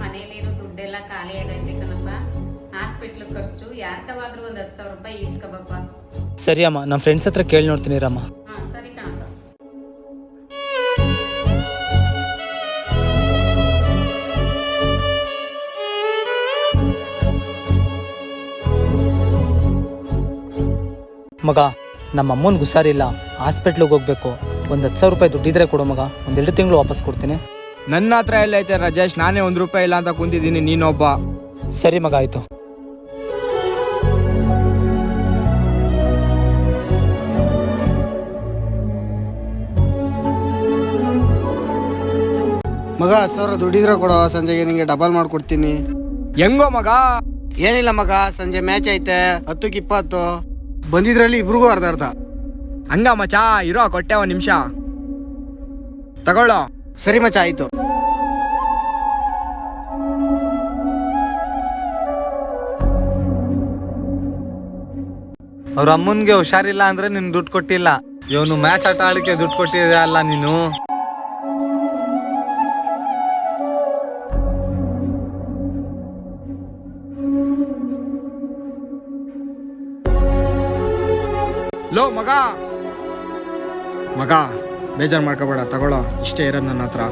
ಮನೇಲಿರೋ ದುಡ್ಡೆಲ್ಲ ಖಾಲಿ ಆಗೈತೆ ಕಣಪ್ಪ. ಹಾಸ್ಪಿಟ್ಲ್ ಖರ್ಚು ಯಾರ್ತವಾದ್ರೂ ಒಂದು 10,000 ರೂಪಾಯಿ ಈಸ್ಕೋಬಪ್ಪ. ಸರಿ ಅಮ್ಮ, ನಮ್ಮ ಫ್ರೆಂಡ್ಸ್ ಹತ್ರ ಕೇಳಿ ನೋಡ್ತೀನಿ ರಮ್ಮ. ಸರಿ ಕಣಪ್ಪ. ಮಗ, ನಮ್ಮ ಅಮ್ಮನಿಗೆ ಹುಷಾರಿಲ್ಲ, ಹಾಸ್ಪಿಟ್ಲಿಗೆ ಹೋಗ್ಬೇಕು. ಒಂದು 10,000 ರೂಪಾಯಿ ದುಡ್ಡಿದ್ರೆ ಕೊಡು ಮಗ, ಒಂದು 2 ತಿಂಗಳು ವಾಪಸ್ ಕೊಡ್ತೀನಿ. ನನ್ನ ಹತ್ರ ಎಲ್ಲ ಐತೆ ರಾಜೇಶ್, ನಾನೇ 1 ರೂಪಾಯಿ ಇಲ್ಲ ಅಂತ ಕುಂತಿದ್ದೀನಿ, ನೀನೊಬ್ಬ. ಸರಿ ಮಗ, ಆಯಿತು. ಮಗ 10,000 ದುಡ್ಡಿದ್ರೆ ಕೊಡೋ, ಸಂಜೆಗೆ ನಿಂಗೆ ಡಬಲ್ ಮಾಡ್ಕೊಡ್ತೀನಿ. ಹೆಂಗೋ ಮಗ? ಏನಿಲ್ಲ ಮಗ, ಸಂಜೆ ಮ್ಯಾಚ್ ಐತೆ 10ಕ್ಕೆ 20 ಬಂದಿದ್ರಲ್ಲಿ ಇಬ್ರಿಗೂ ಅರ್ಧ. ಹಂಗ ಮಚಾ, ಇರೋ ಕೊಟ್ಟೆ 1 ನಿಮಿಷ ತಗೊಳ್ಳೋ. ಸರಿ ಮಚ್ಚ, ಆಯ್ತು. ಅವ್ರ ಅಮ್ಮನ್ಗೆ ಹುಷಾರಿಲ್ಲ ಅಂದ್ರೆ ನಿನ್ ದುಡ್ಡು ಕೊಟ್ಟಿಲ್ಲ. ಇವನು ಮ್ಯಾಚ್ ಆಟ ಆಡಲಿಕ್ಕೆ ದುಡ್ಡು ಕೊಟ್ಟಿದೆ ಅಲ್ಲ ನೀನು. ಲೋ ಮಗ ಬೇಜಾರು ಮಾಡ್ಕೋಬೇಡ, ತಗೊಳ್ಳೋ, ಇಷ್ಟೇ ಇರೋದು ನನ್ನ ಹತ್ರ.